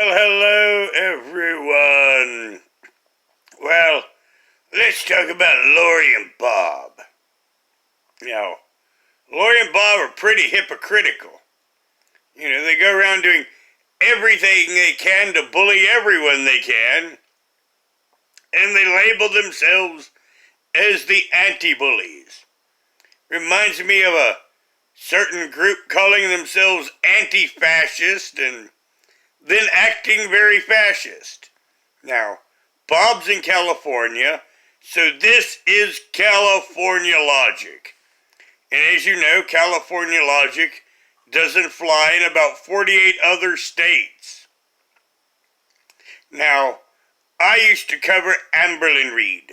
Well, hello everyone. Well, let's talk about Laurie and Bob. Now, Laurie and Bob are pretty hypocritical. They go around doing everything they can to bully everyone they can, and they label themselves as the anti-bullies. Reminds me of a certain group calling themselves anti-fascist and then acting very fascist. Now, Bob's in California, so this is California logic. And as you know, California logic doesn't fly in about 48 other states. Now, I used to cover Amberlin Reed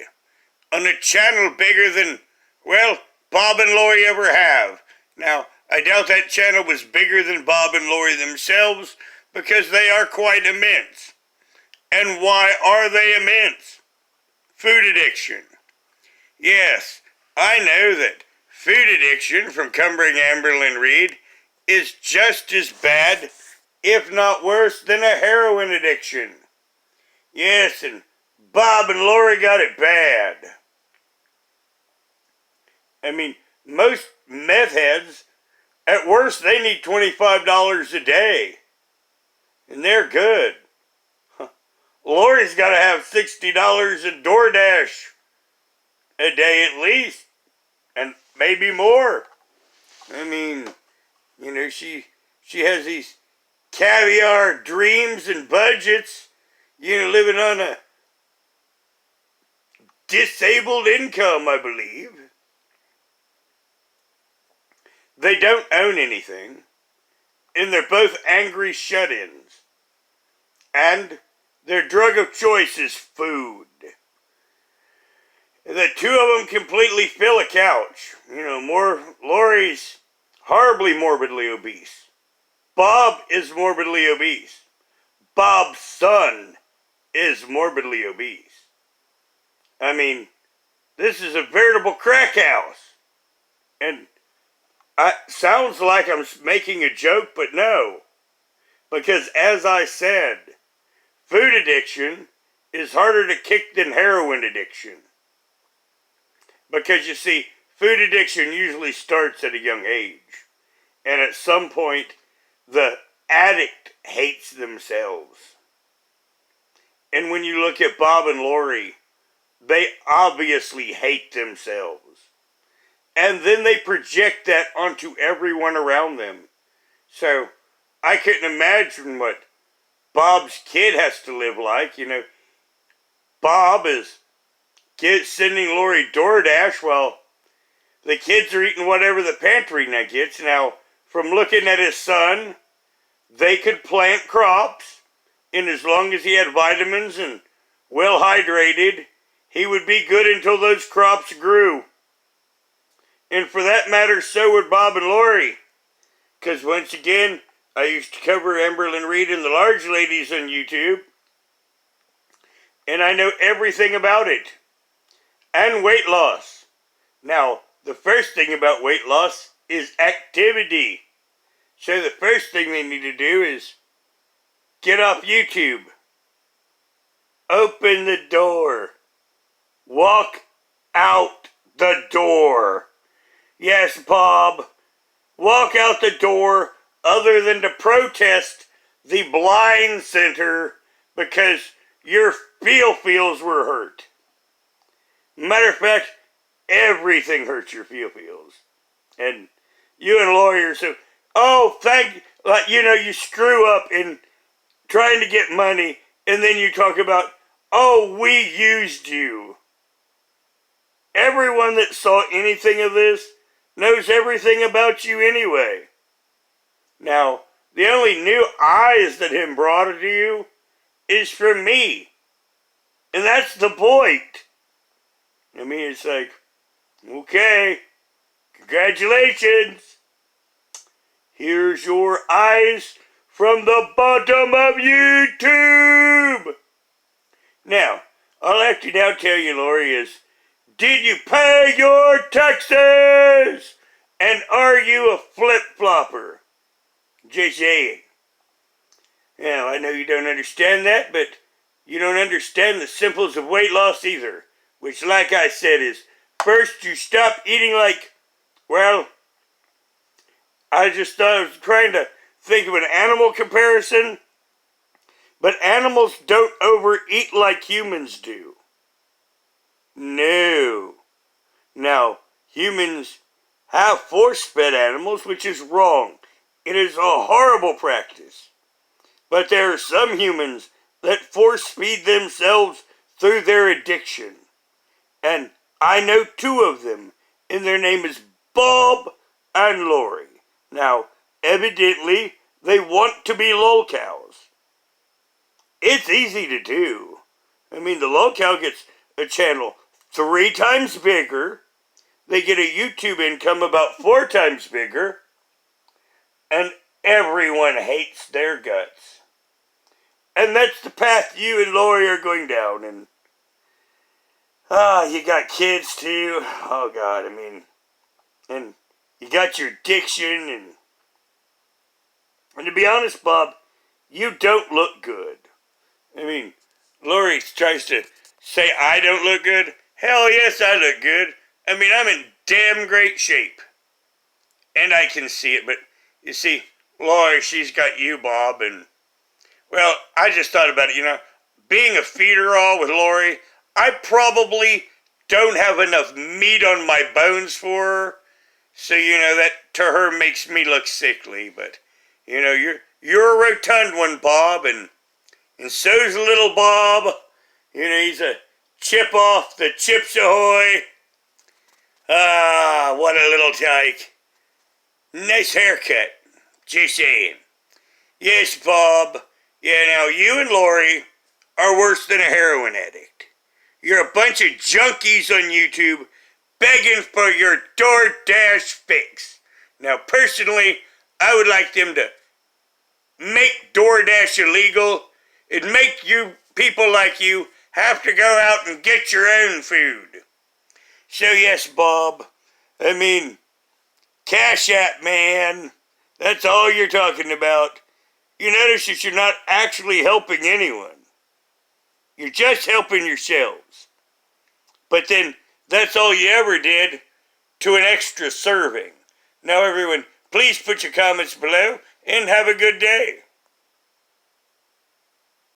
on a channel bigger than, well, Bob and Laurie ever have. Now, I doubt that channel was bigger than Bob and Laurie themselves, because they are quite immense. And why are they immense? Food addiction. Yes, I know that food addiction from covering Amberlin Reed is just as bad, if not worse, than a heroin addiction. Yes, and Bob and Laurie got it bad. I mean, most meth heads, at worst, they need $25 a day. And they're good. Laurie's got to have $60 in DoorDash a day at least. And maybe more. I mean, she has these caviar dreams and budgets, living on a disabled income, I believe. They don't own anything. And they're both angry shut-ins. And their drug of choice is food. The two of them completely fill a couch. Laurie's horribly morbidly obese. Bob is morbidly obese. Bob's son is morbidly obese. I mean, this is a veritable crack house. And sounds like I'm making a joke, but no. Because as I said, food addiction is harder to kick than heroin addiction. Because you see, food addiction usually starts at a young age. And at some point, the addict hates themselves. And when you look at Bob and Laurie, they obviously hate themselves. And then they project that onto everyone around them. So, I couldn't imagine what Bob's kid has to live like. Bob is sending Laurie DoorDash while the kids are eating whatever the pantry now gets. Now, from looking at his son, they could plant crops, and as long as he had vitamins and well hydrated, he would be good until those crops grew. And for that matter, so would Bob and Laurie. Because once again, I used to cover Amberlin Reed and the large ladies on YouTube. And I know everything about it. And weight loss. Now, the first thing about weight loss is activity. So the first thing they need to do is get off YouTube. Open the door. Walk out the door. Yes, Bob. Walk out the door other than to protest the blind center because your feels were hurt. Matter of fact, everything hurts your feels. And you and lawyers say, you screw up in trying to get money, and then you talk about, we used you. Everyone that saw anything of this knows everything about you anyway. Now, the only new eyes that him brought to you is from me. And that's the point. I mean, it's like, okay, congratulations. Here's your eyes from the bottom of YouTube. Now, all I have to now tell you, Laurie, is, did you pay your taxes? And are you a flip-flopper? Just saying. Now, I know you don't understand that, but you don't understand the simples of weight loss either. Which, like I said, is first you stop eating like, well, I just thought I was trying to think of an animal comparison, but animals don't overeat like humans do. No. Now, humans have force-fed animals, which is wrong. It is a horrible practice. But there are some humans that force-feed themselves through their addiction. And I know two of them, and their name is Bob and Laurie. Now, evidently, they want to be lolcows. It's easy to do. I mean, the lolcow gets a channel 3 times bigger. They get a YouTube income about 4 times bigger. And everyone hates their guts. And that's the path you and Laurie are going down. And, you got kids too. Oh, God, I mean, and you got your addiction. And to be honest, Bob, you don't look good. I mean, Laurie tries to say I don't look good. Hell yes, I look good. I mean, I'm in damn great shape. And I can see it, but you see, Laurie, she's got you, Bob, and, well, I just thought about it, being a feeder-all with Laurie, I probably don't have enough meat on my bones for her, so, that to her makes me look sickly, but, you're a rotund one, Bob, and so's little Bob. He's a chip off the Chips Ahoy. Ah, what a little tyke. Nice haircut. Just saying. Yes, Bob. Yeah, now you and Laurie are worse than a heroin addict. You're a bunch of junkies on YouTube begging for your DoorDash fix. Now, personally, I would like them to make DoorDash illegal. It'd make you, people like you, have to go out and get your own food. So yes, Bob, I mean, Cash App, man. That's all you're talking about. You notice that you're not actually helping anyone. You're just helping yourselves. But then, that's all you ever did to an extra serving. Now everyone, please put your comments below and have a good day.